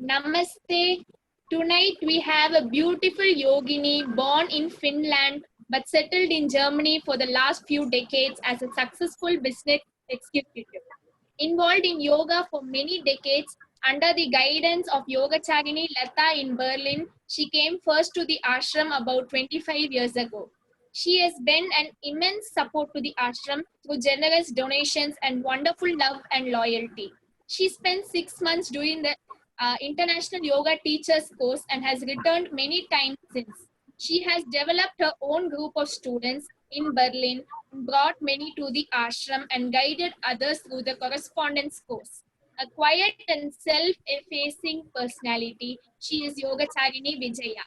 Namaste. Tonight we have a beautiful yogini born in Finland but settled in Germany for the last few decades as a successful business executive. Involved in yoga for many decades under the guidance of Yogacharini Lata in Berlin, she came first to the ashram about 25 years ago. She has been an immense support to the ashram through generous donations and wonderful love and loyalty. She spent 6 months doing the International Yoga Teachers course and has returned many times since. She has developed her own group of students in Berlin, brought many to the ashram and guided others through the correspondence course. A quiet and self-effacing personality, she is Yogacharini Vijaya.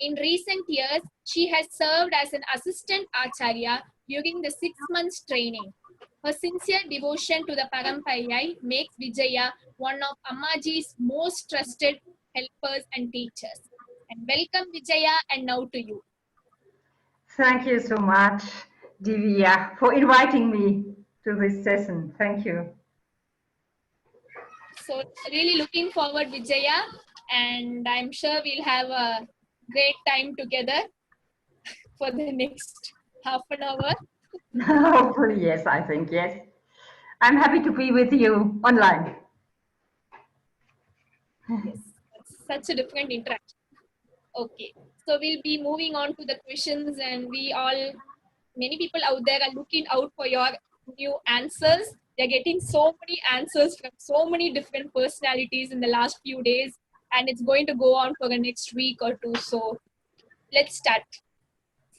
In recent years, she has served as an assistant acharya during the 6 months training. Her sincere devotion to the Parampariyai makes Vijaya one of Ammaji's most trusted helpers and teachers. And welcome Vijaya, and now to you. Thank you so much, Divya, for inviting me to this session. Thank you. So really looking forward, Vijaya, and I'm sure we'll have a great time together for the next half an hour. Hopefully, yes, I think, yes. I'm happy to be with you online. Yes, that's such a different interaction. Okay, so we'll be moving on to the questions, and many people out there are looking out for your new answers. They're getting so many answers from so many different personalities in the last few days, and it's going to go on for the next week or two. So let's start.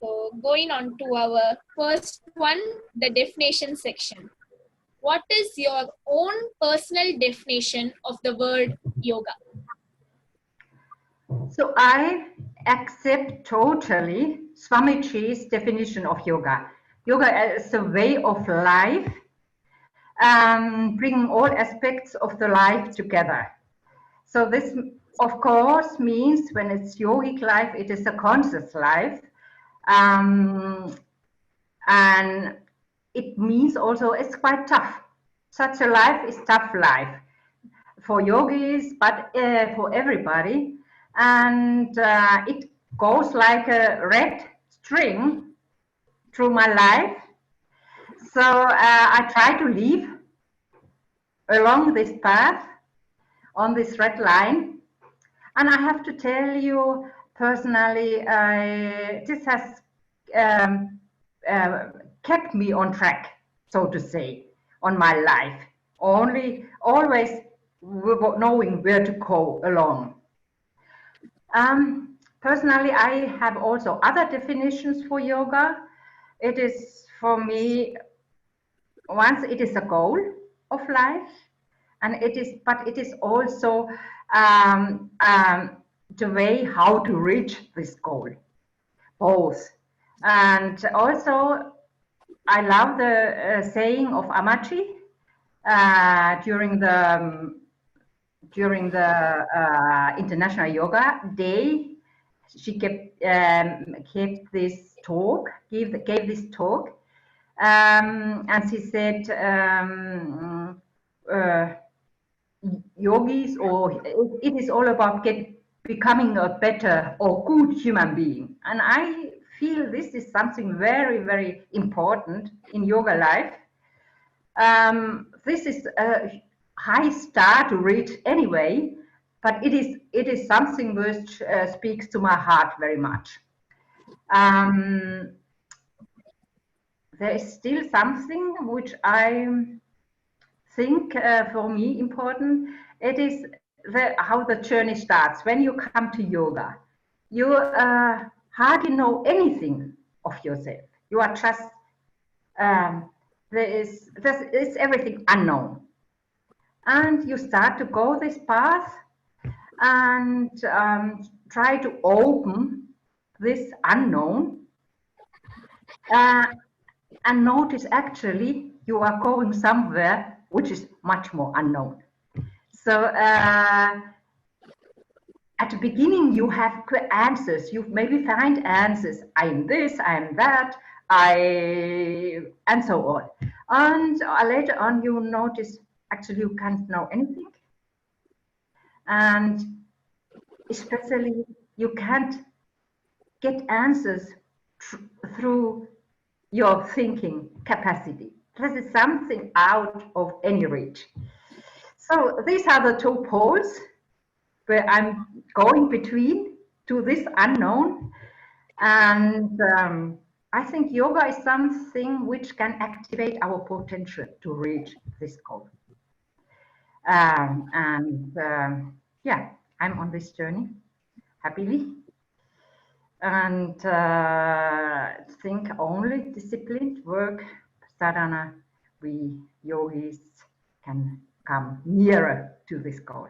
So going on to our first one, the definition section. What is your own personal definition of the word yoga? So I accept totally Swamiji's definition of yoga. Yoga is a way of life, bringing all aspects of the life together. So this, of course, means when it's yogic life, it is a conscious life. And it means also it's quite tough. Such a life is tough life for yogis, but for everybody. And it goes like a red string through my life. So I try to live along this path on this red line. And I have to tell you personally, this has kept me on track, so to say, on my life. Always knowing where to go along. Personally, I have also other definitions for yoga. It is for me, once it is a goal of life, and it is also the way how to reach this goal, both. And also, I love the saying of Ammaji during the International Yoga Day. She gave this talk, and she said, yogis, or it is all about becoming a better or good human being. And I feel this is something very, very important in yoga life. This is a high star to reach anyway, but it is something which speaks to my heart very much. There is still something which I think for me important. It is how the journey starts. When you come to yoga, you hardly know anything of yourself. You are just there is everything unknown, and you start to go this path and try to open this unknown and notice actually you are going somewhere which is much more unknown. So at the beginning you have answers, you maybe find answers, I am this, I am that, and so on. And later on you notice actually you can't know anything. and especially you can't get answers through your thinking capacity. This is something out of any reach. So these are the two poles where I'm going between to this unknown. And I think yoga is something which can activate our potential to reach this goal. Yeah, I'm on this journey happily. And think only disciplined work, sadhana, we yogis can come nearer to this goal.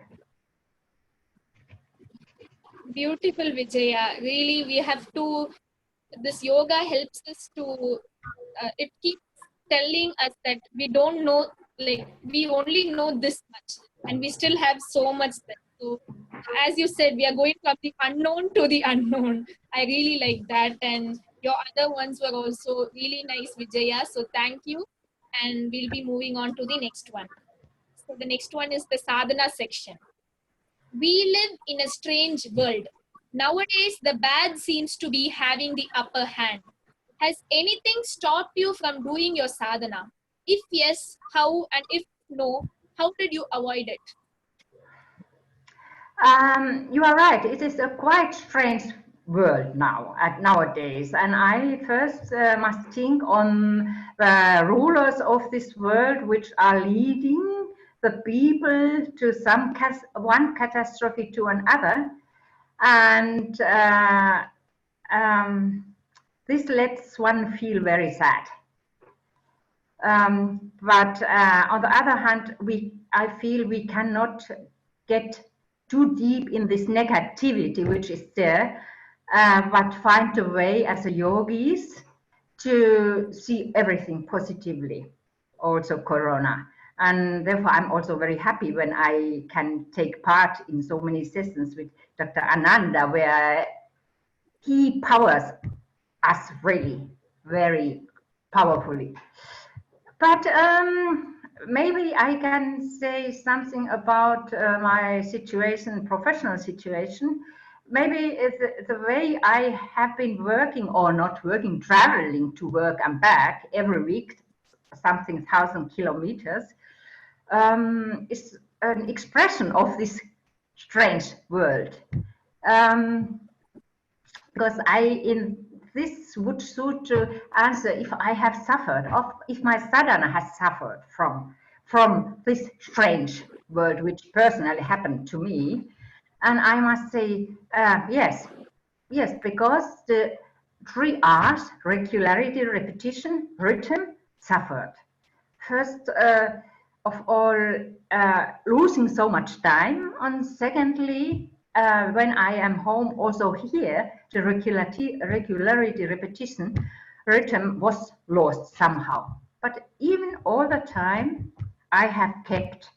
Beautiful, Vijaya. Really, we have to, this yoga helps us to, it keeps telling us that we don't know, like, we only know this much and we still have so much there. So, as you said, we are going from the unknown to the unknown. I really like that. And your other ones were also really nice, Vijaya. So, thank you. And we'll be moving on to the next one. So, the next one is the sadhana section. We live in a strange world. Nowadays, the bad seems to be having the upper hand. Has anything stopped you from doing your sadhana? If yes, how? And if no, how did you avoid it? You are right. It is a quite strange world nowadays, and I first must think on the rulers of this world, which are leading the people to one catastrophe to another, and this lets one feel very sad. But on the other hand, I feel we cannot get too deep in this negativity which is there, but find a way as a yogis to see everything positively, also Corona. And therefore, I'm also very happy when I can take part in so many sessions with Dr. Ananda, where he powers us really very powerfully. But maybe I can say something about my situation, professional situation. Maybe the way I have been working or not working, traveling to work and back every week, something 1,000 kilometers, is an expression of this strange world. Because this would suit to answer if I have suffered, or if my sadhana has suffered from this strange world, which personally happened to me. And I must say, yes, because the 3 R's, regularity, repetition, rhythm, suffered. First of all, losing so much time, and secondly, when I am home, also here, the regularity, repetition, rhythm was lost somehow. But even all the time, I have kept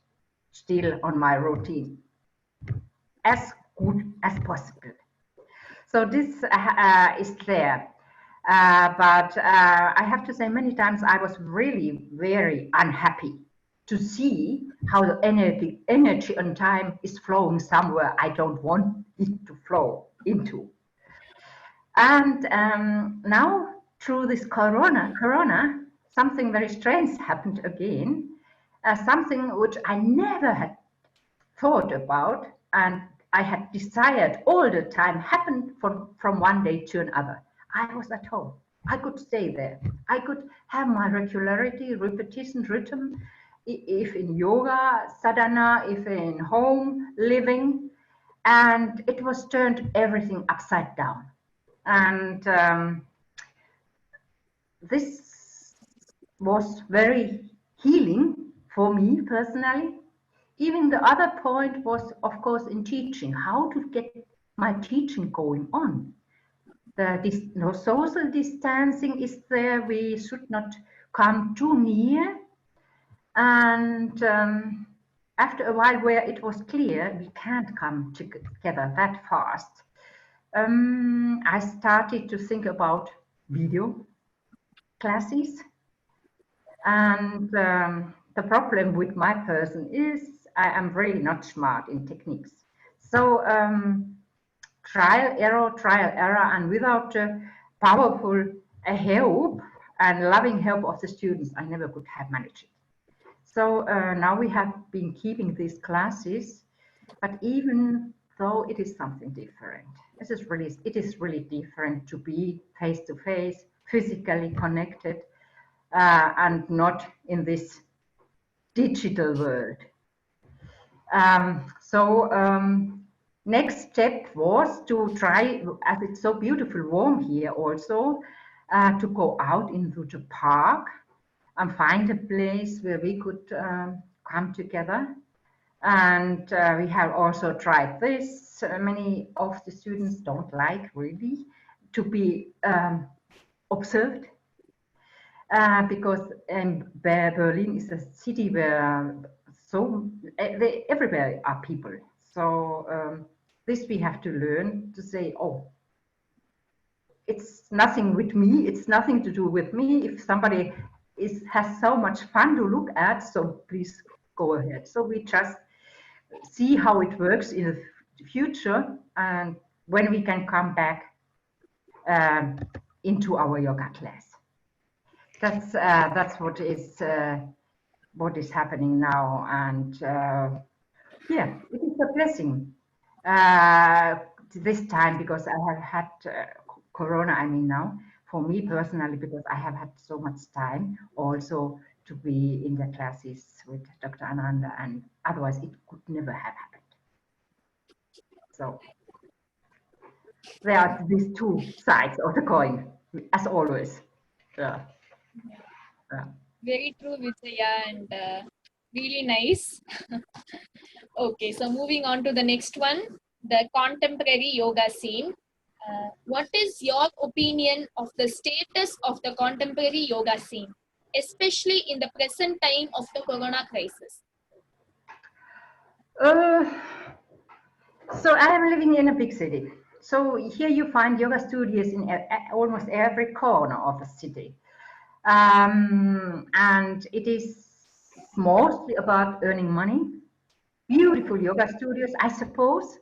still on my routine as good as possible. So this is there. But I have to say many times I was really very unhappy to see how the energy and time is flowing somewhere I don't want it to flow into. And now through this corona, something very strange happened again, something which I never had thought about and I had desired all the time happened from one day to another. I was at home. I could stay there. I could have my regularity, repetition, rhythm, if in yoga, sadhana, if in home living, and it was turned everything upside down. And this was very healing for me personally. Even the other point was, of course, in teaching, how to get my teaching going on. No social distancing is there. We should not come too near. And after a while, where it was clear we can't come together that fast, I started to think about video classes. And the problem with my person is I am really not smart in techniques. So trial, error, and without powerful help and loving help of the students, I never could have managed it. So now we have been keeping these classes, but even though it is something different, it is really different to be face to face, physically connected, and not in this digital world. Next step was to try, as it's so beautiful warm here also, to go out into the park and find a place where we could come together. And we have also tried this. Many of the students don't like really to be observed because Berlin is a city where everywhere are people. So this we have to learn to say, oh, it's nothing with me. It's nothing to do with me. If somebody has so much fun to look at, so please go ahead. So we just see how it works in the future and when we can come back into our yoga class. That's what is happening now, and yeah, it is a blessing this time because I have had Corona. I mean now, for me personally, because I have had so much time also to be in the classes with Dr. Ananda, and otherwise it could never have happened. So there are these two sides of the coin, as always. Yeah. Yeah. Very true, Vijaya, and really nice. Okay, so moving on to the next one, the contemporary yoga scene. What is your opinion of the status of the contemporary yoga scene, especially in the present time of the corona crisis? So I am living in a big city. So here you find yoga studios in almost every corner of the city. And it is mostly about earning money. Beautiful yoga studios, I suppose.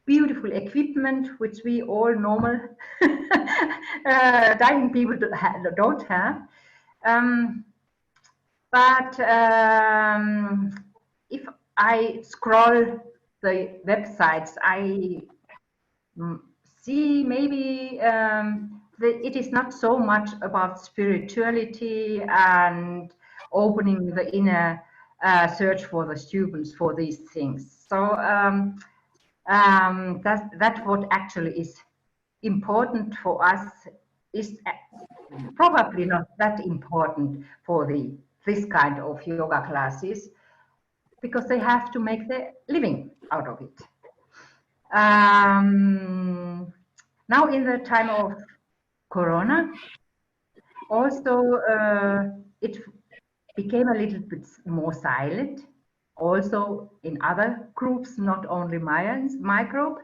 Beautiful equipment, which we all normal dying people don't have. But if I scroll the websites, I see maybe that it is not so much about spirituality and opening the inner search for the students for these things. So that's what actually is important for us, is probably not that important for this kind of yoga classes, because they have to make their living out of it. Now in the time of Corona, also it became a little bit more silent, also in other groups, not only my group.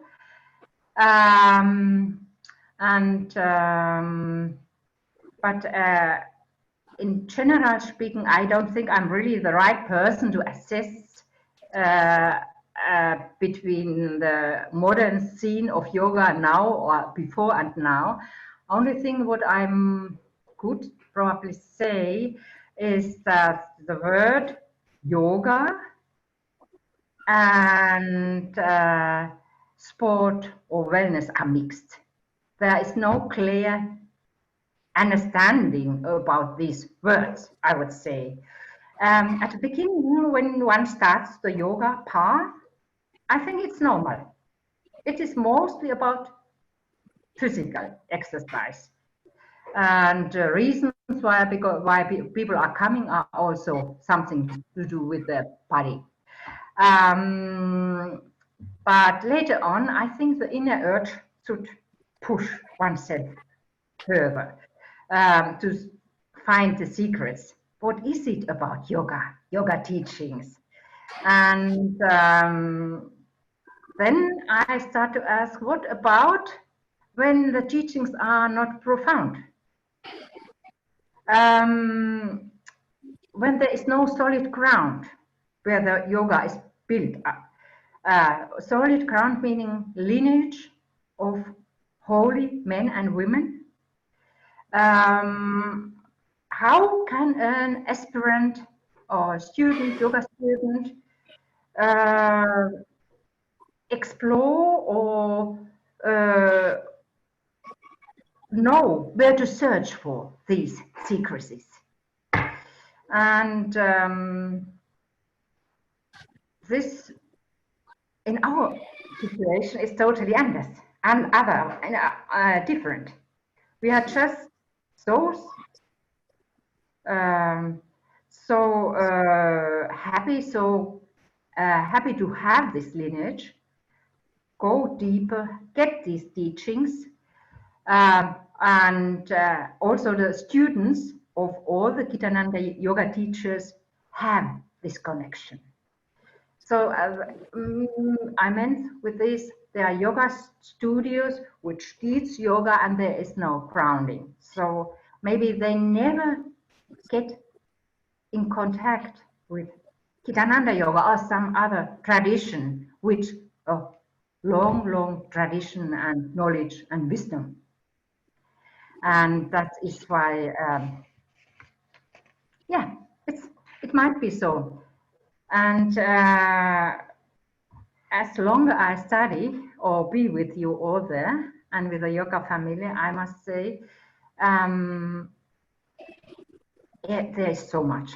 But in general speaking, I don't think I'm really the right person to assess between the modern scene of yoga now or before and now. Only thing what I'm could probably say is that the word yoga and sport or wellness are mixed. There is no clear understanding about these words, I would say. At the beginning, when one starts the yoga path, I think it's normal. It is mostly about physical exercise. And reasons why people are coming are also something to do with the body. But later on, I think the inner urge should push oneself further to find the secrets. What is it about yoga teachings? And then I start to ask, what about when the teachings are not profound? When there is no solid ground where the yoga is built up. solid ground meaning lineage of holy men and women. How can an aspirant or student, yoga student, explore or know where to search for these secrecies? And this, in our situation, is totally different. We are just souls, happy to have this lineage, go deeper, get these teachings, and also the students of all the Gitananda yoga teachers have this connection. So I meant with this, there are yoga studios which teach yoga and there is no grounding. So maybe they never get in contact with Gitananda yoga or some other tradition, which long tradition and knowledge and wisdom. And that is why, yeah, it might be so. And as long as I study or be with you all there and with the yoga family, I must say, there's so much.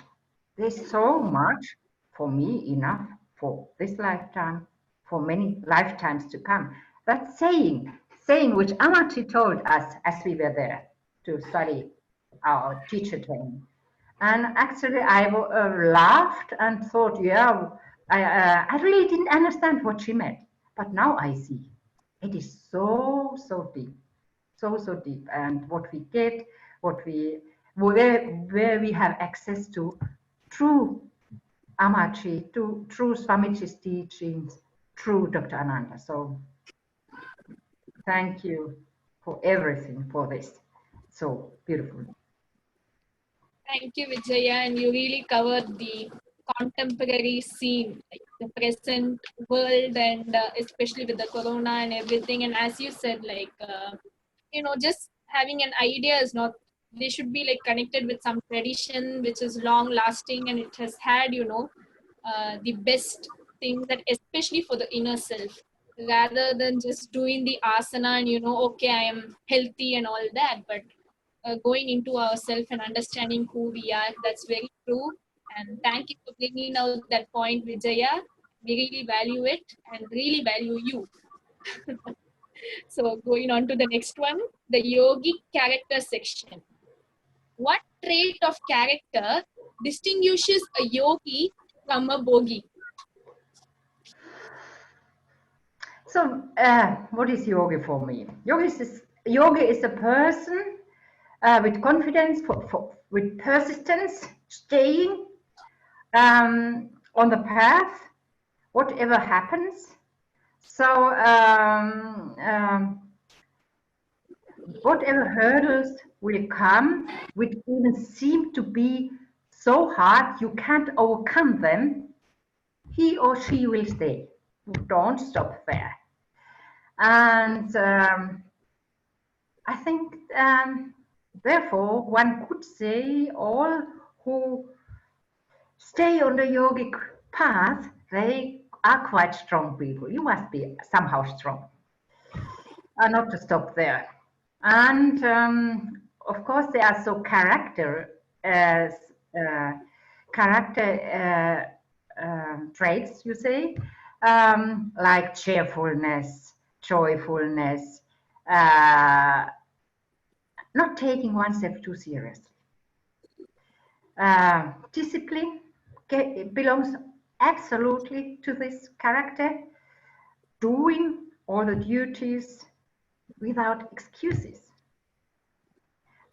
There's so much for me, enough for this lifetime, for many lifetimes to come. That saying which Amachi told us as we were there to study our teacher training. And actually I laughed and thought, yeah, I really didn't understand what she meant. But now I see. It is so deep. So deep. And what we get, where we have access to true Amachi, to true Swamiji's teachings, true Dr. Ananda. So thank you for everything for this. So beautiful. Thank you, Vijaya, and you really covered the contemporary scene, like the present world, and especially with the corona and everything. And as you said, like just having an idea is not. They should be like connected with some tradition which is long lasting, and it has had the best thing, that especially for the inner self, rather than just doing the asana and okay, I am healthy and all that, but going into ourselves and understanding who we are. That's very true. And thank you for bringing out that point, Vijaya. We really value it and really value you. So going on to the next one, the Yogi Character section. What trait of character distinguishes a yogi from a bogi? So what is yogi for me? Yogi is a person with confidence, with persistence, staying on the path, whatever happens. So whatever hurdles will come, which even seem to be so hard you can't overcome them, he or she will stay. Don't stop there. And I think therefore one could say all who stay on the yogic path, they are quite strong people. You must be somehow strong. Not to stop there. And of course, there are so character traits, you say, like cheerfulness, joyfulness, not taking oneself too seriously. Discipline belongs absolutely to this character, doing all the duties without excuses.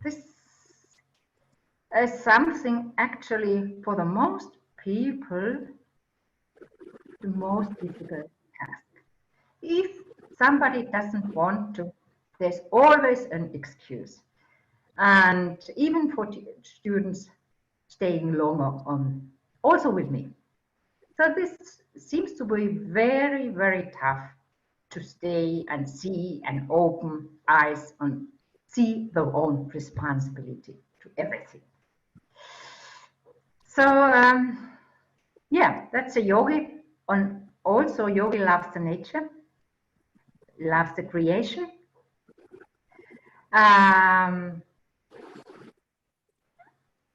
This is something actually for the most people, the most difficult task. If somebody doesn't want to, there's always an excuse. And even for students staying longer on, also with me, So this seems to be very, very tough to stay and see and open eyes and see their own responsibility to everything. So yeah, that's a yogi. Also, yogi loves the nature, loves the creation.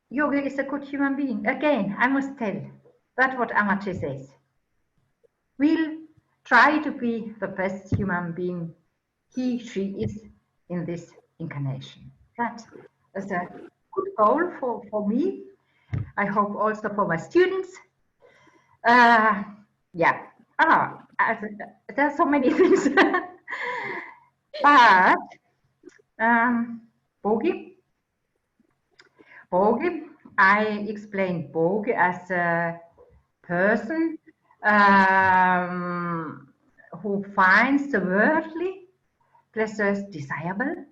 Yogi is a good human being. Again, I must tell, that's what Amache says. We'll try to be the best human being he, she is in this incarnation. That is a good goal for me. I hope also for my students. Yeah. There are so many things. But Bogi, I explained Bogi as a person who finds the worldly pleasures desirable,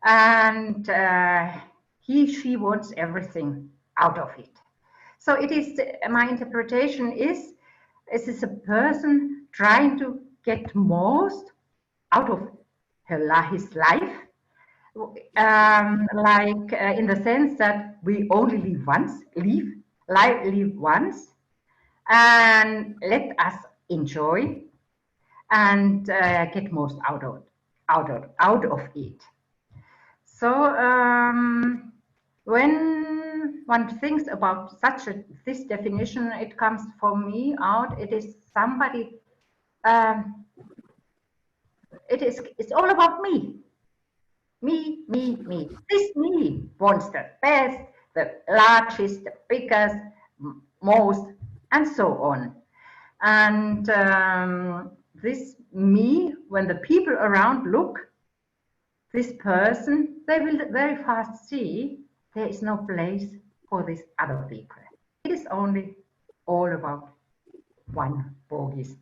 and she wants everything out of it. So it is, my interpretation is a person trying to get most out of his life, in the sense that we only live once, and let us enjoy and get most out of it. So when one thinks about this definition, it comes for me out. It is somebody. It's all about me. Me. This me wants the best, the largest, the biggest, most, and so on. And this me, when the people around look, this person, they will very fast see there is no place for this other people. It is only all about one bogic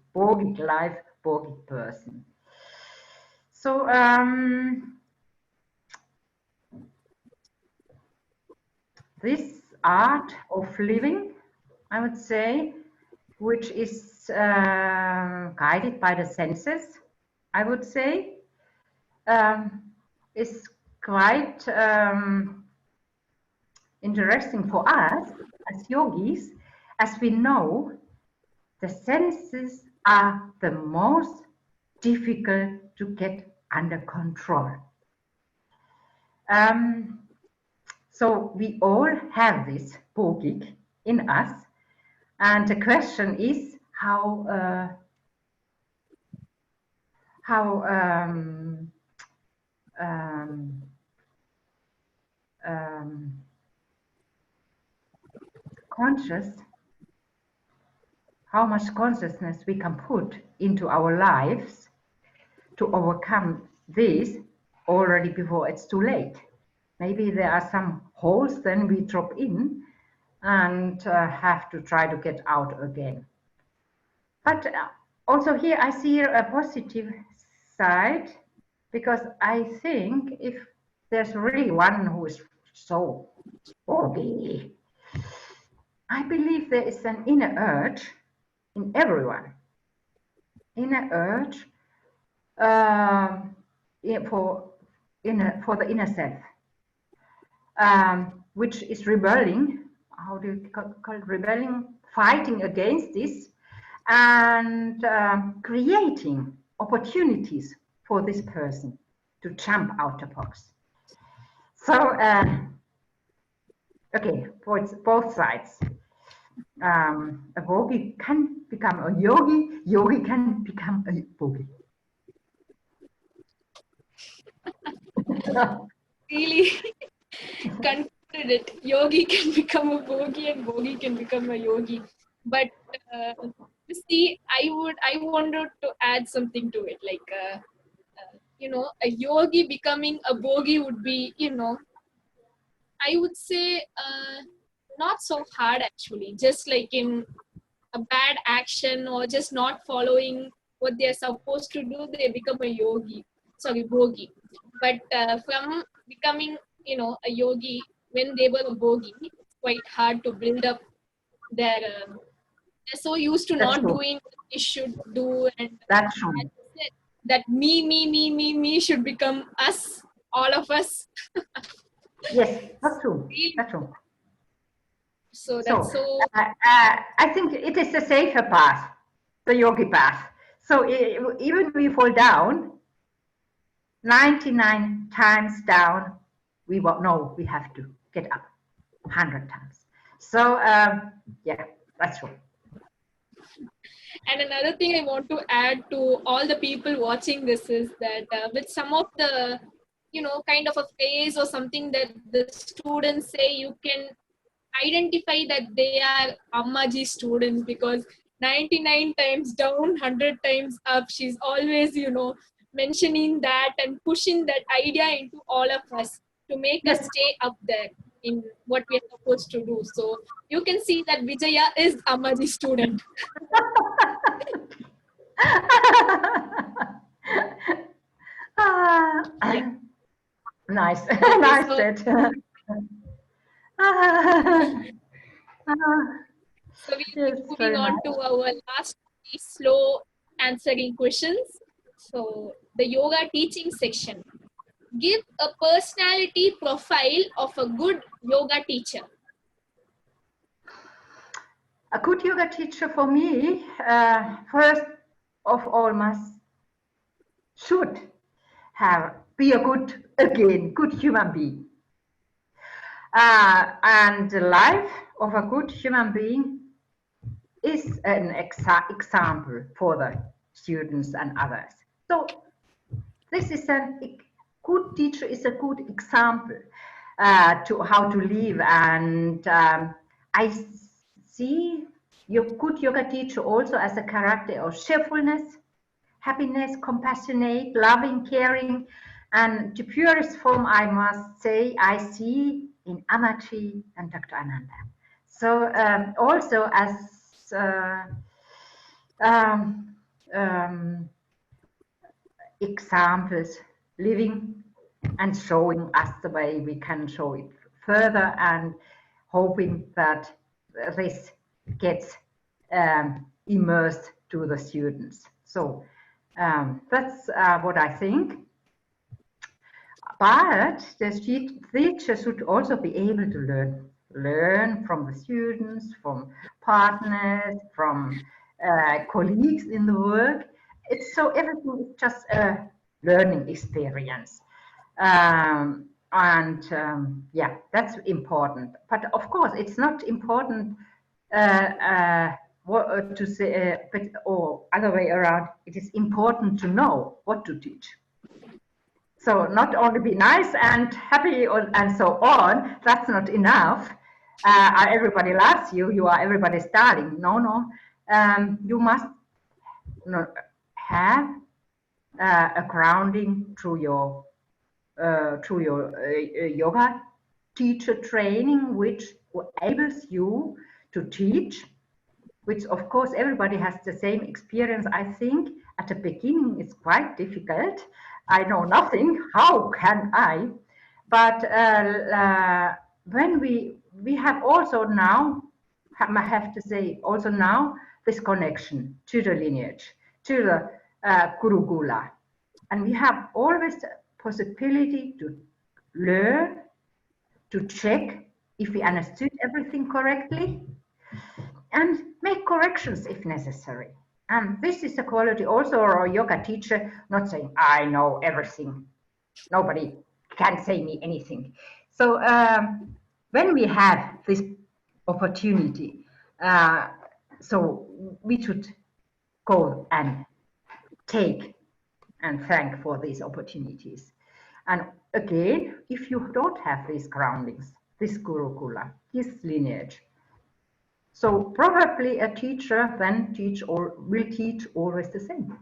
life, bogic person. So this art of living, I would say, which is guided by the senses, I would say, is quite interesting for us as yogis, as we know the senses are the most difficult to get under control. So we all have this bogic in us, and the question is how conscious, how much consciousness we can put into our lives to overcome this already before it's too late. Maybe there are some holes then we drop in and have to try to get out again. But also here I see a positive side, because I think if there's really one who is so bogy, I believe there is an inner urge in everyone, inner urge for the inner self, which is rebelling. How do you call it? Rebelling, fighting against this, and creating opportunities for this person to jump out the box. So, okay, for both sides. A yogi can become a yogi, yogi can become a bogi. Really concluded it. Yogi can become a bogi and bogi can become a yogi. But see, I wanted to add something to it. Like, a yogi becoming a bogi would be, I would say not so hard actually. Just like in a bad action or just not following what they're supposed to do, they become a bogi. But from becoming, a yogi when they were a bogi, it's quite hard to build up their They're so used to That's not true. doing what they should do, and That's true. as I said, that me should become us, all of us. Yes, that's true. Really. That's true. So So that's so. I think it is a safer path, the yogi path. So even we fall down, 99 times down, we won't know we have to get up 100 times. So yeah, that's true. And another thing I want to add to all the people watching this is that with some of the, kind of a phase or something that the students say, you can identify that they are Ammaji students, because 99 times down, 100 times up, she's always, mentioning that and pushing that idea into all of us to make us Yes. stay up there in what we are supposed to do. So you can see that Vijaya is Ammaji student. Yeah. Nice, Okay, nice so set. we'll be Yes, moving very nice. on to our last slow answering questions. So the yoga teaching section. Give a personality profile of a good yoga teacher. A good yoga teacher for me, first of all, should be a good human being. And the life of a good human being is an example for the students and others. So this is a good teacher is a good example to how to live, and I see your good yoga teacher also as a character of cheerfulness, happiness, compassionate, loving, caring, and the purest form, I must say, I see in Amachi and Dr.Ananda. So also as um, um, examples, living and showing us the way we can show it further, and hoping that this gets immersed to the students. So that's what I think. But the teacher should also be able to learn from the students, from partners, from colleagues in the work. It's so everything is just a learning experience. Yeah, that's important. But of course, it's not important what to say, or other way around. It is important to know what to teach. So not only be nice and happy and so on, that's not enough. Everybody loves you, you are everybody's darling. No. You must have a grounding through your yoga teacher training, which enables you to teach, which of course everybody has the same experience. I think at the beginning it's quite difficult. I know nothing, how can I? But when we have also now, I have to say also now, this connection to the lineage, to the Gurukula. And we have always the possibility to learn, to check if we understood everything correctly, and make corrections if necessary. And this is the quality also of a yoga teacher, not saying, I know everything, nobody can say me anything. So when we have this opportunity, so we should go and take and thank for these opportunities. And again, if you don't have these groundings, this Gurukula, this lineage, so probably a teacher then will teach always the same.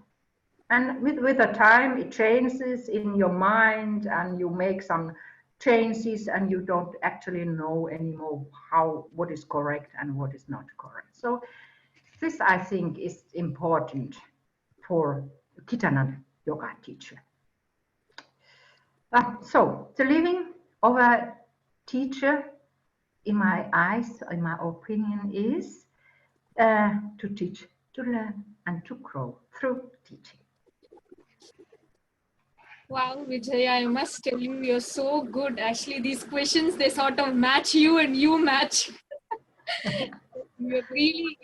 And with the time, it changes in your mind, and you make some changes, and you don't actually know anymore what is correct and what is not correct. So this, I think, is important for Gitananda yoga teacher. So the living of a teacher, in my eyes, in my opinion, is to teach, to learn, and to grow through teaching. Wow, Vijaya, I must tell you, you're so good. Actually, these questions, they sort of match you and you match. You're really,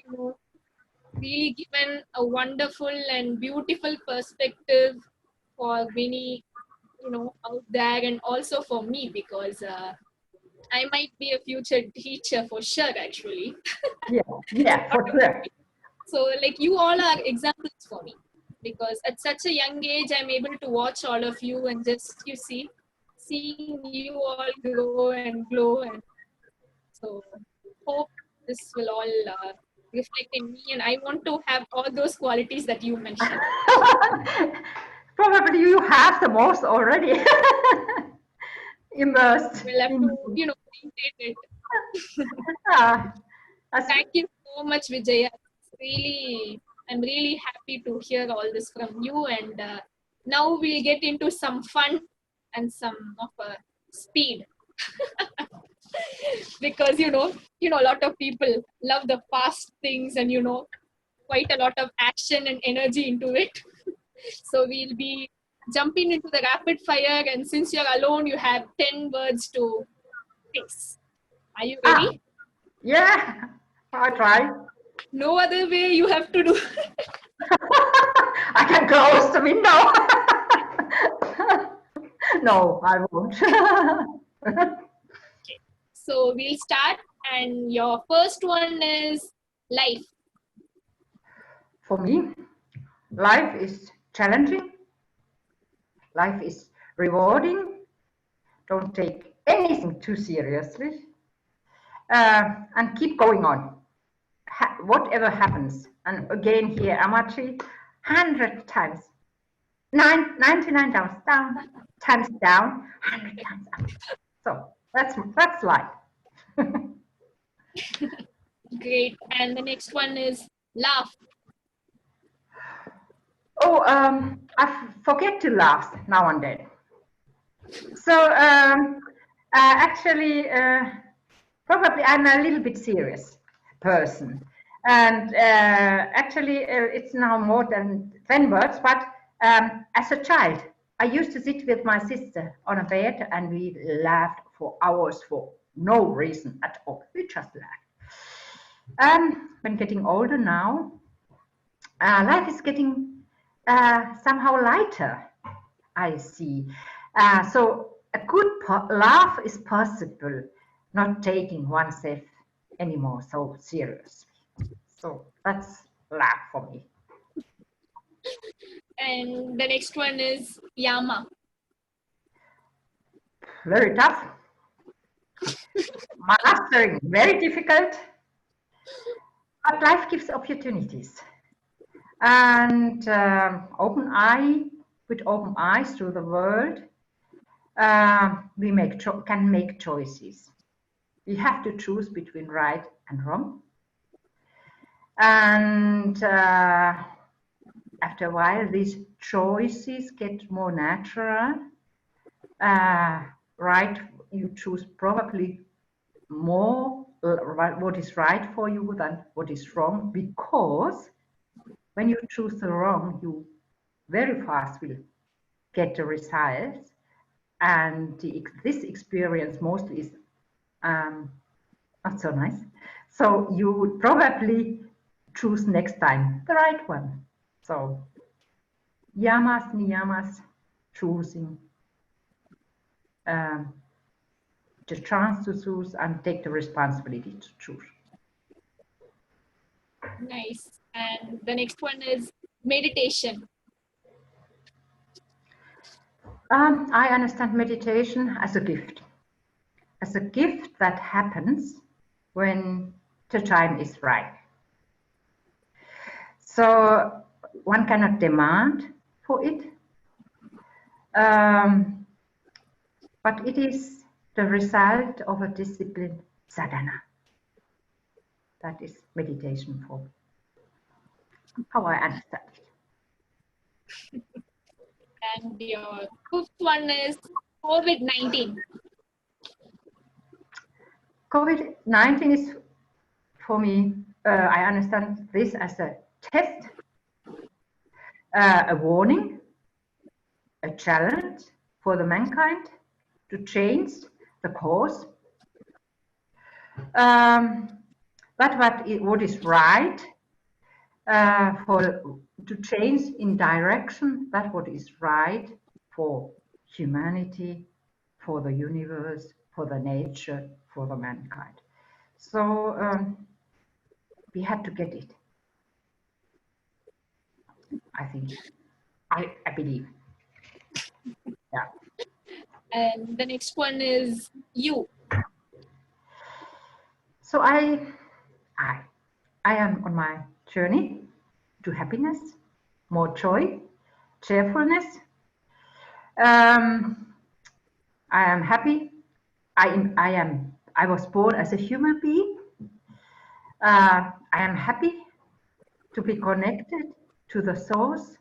really given a wonderful and beautiful perspective for many, out there, and also for me, because I might be a future teacher for sure, actually. Yeah, for sure. So, like, you all are examples for me, because at such a young age, I'm able to watch all of you and just, seeing you all grow and glow. And so, hope this will all reflect in me. And I want to have all those qualities that you mentioned. Probably you have the most already immersed. We'll have In, to, maintain it. ah, Thank you so much, Vijaya. I'm really happy to hear all this from you. And now we'll get into some fun and some of a speed. Because, a lot of people love the fast things and, quite a lot of action and energy into it. So we'll be jumping into the rapid fire. And since you're alone, you have 10 words to face. Are you ready? Yeah, I'll try. No other way you have to do. I can close the window. No, I won't. So we'll start. And your first one is life. For me, life is challenging. Life is rewarding. Don't take anything too seriously. And keep going on. Whatever happens. And again here, Amachi, 100 times. 99 times down, 100 times up. So that's life. Great. And the next one is laugh. Oh, I forget to laugh now and then. So actually, probably I'm a little bit serious person. And actually, it's now more than 10 words, but as a child, I used to sit with my sister on a bed and we laughed for hours for no reason at all. We just laughed. When getting older now, life is getting somehow lighter, I see. So a good laugh is possible, not taking oneself anymore so seriously. So that's laugh for me. And the next one is Yama. Very tough. Mastering, very difficult. But life gives opportunities. And with open eyes through the world, we can make choices. We have to choose between right and wrong. And after a while, these choices get more natural. Right, you choose probably more what is right for you than what is wrong, because when you choose the wrong, you very fast will get the results. And this experience mostly is not so nice. So you would probably choose next time the right one. So yamas, niyamas, choosing the chance to choose and take the responsibility to choose. Nice. And the next one is meditation. I understand meditation as a gift that happens when the time is right. So one cannot demand for it, but it is the result of a disciplined sadhana. That is meditation for how I understand it. And your fifth one is Covid-19. Covid-19 is for me I understand this as a test, a warning, a challenge for the mankind to change the course. But what is right to change in direction, that what is right for humanity, for the universe, for the nature, for the mankind. So we have to get it. I think. I believe. Yeah. And the next one is you. So I am on my journey to happiness, more joy, cheerfulness. I am happy. I was born as a human being. I am happy to be connected to the source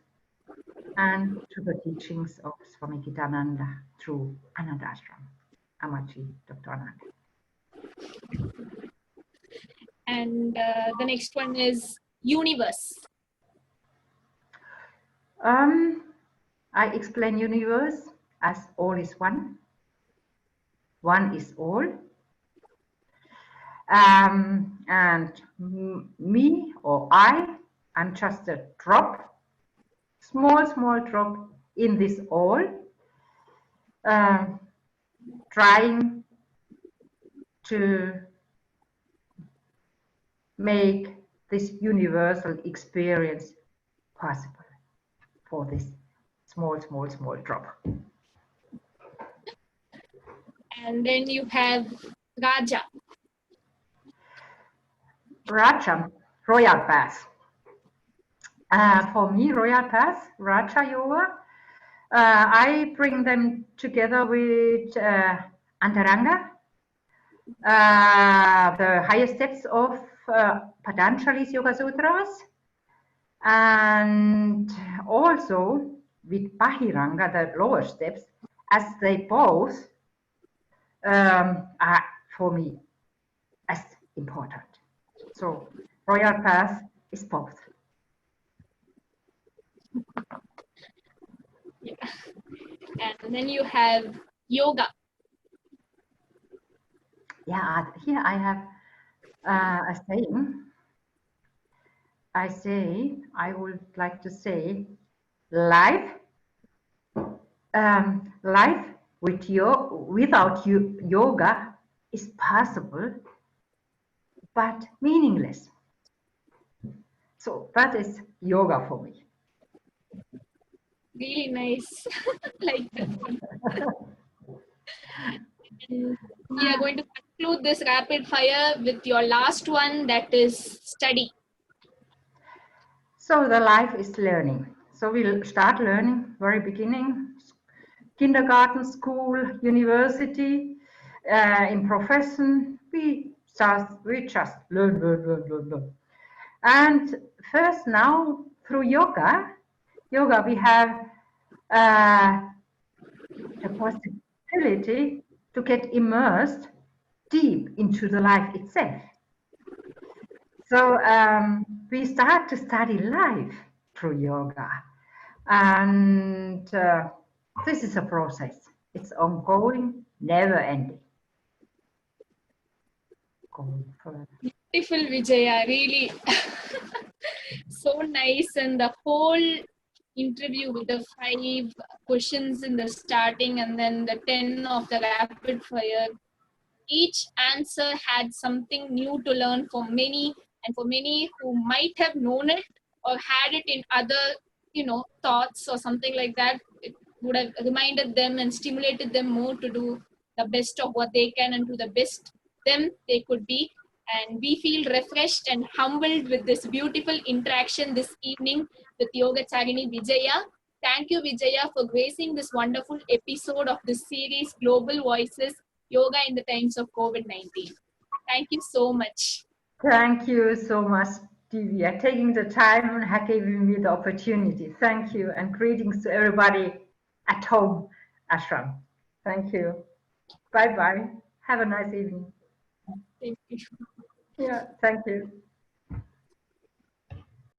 and to the teachings of Swami Gitananda through Ananda Ashram, Amachi, Dr.Ananda. And the next one is universe. I explain universe as all is one. One is all. And me or I'm just a drop, small drop in this all, trying to make this universal experience possible for this small drop. And then you have Raja. Raja, royal path. For me, royal path, Raja Yoga, I bring them together with Antaranga, the highest steps of Patanjali's Yoga Sutras, and also with Bahiranga, the lower steps, as they both are for me as important. So royal path is both. Yeah. And then you have yoga. Yeah, here I have a saying. I would like to say, life without yoga is possible, but meaningless. So that is yoga for me. Really nice. Like that one. And we are going to conclude this rapid fire with your last one, that is study. So the life is learning. So we'll start learning very beginning, kindergarten, school, university, in profession. We just learn. And first now through yoga we have the possibility to get immersed deep into the life itself. So we start to study life through yoga, and this is a process. It's ongoing, never ending. Going further. Beautiful, Vijaya. Really so nice. And the whole interview with the 5 questions in the starting and then the 10 of the rapid fire, each answer had something new to learn for many, and for many who might have known it or had it in other thoughts or something like that, it would have reminded them and stimulated them more to do the best of what they can and to the best them they could be. And we feel refreshed and humbled with this beautiful interaction this evening with Yogacharini Vijaya. Thank you, Vijaya, for gracing this wonderful episode of this series, Global Voices, Yoga in the Times of COVID-19. Thank you so much. Thank you so much, Divya, taking the time and giving me the opportunity. Thank you, and greetings to everybody at home, ashram. Thank you. Bye-bye. Have a nice evening. Thank you. Yeah, thank you.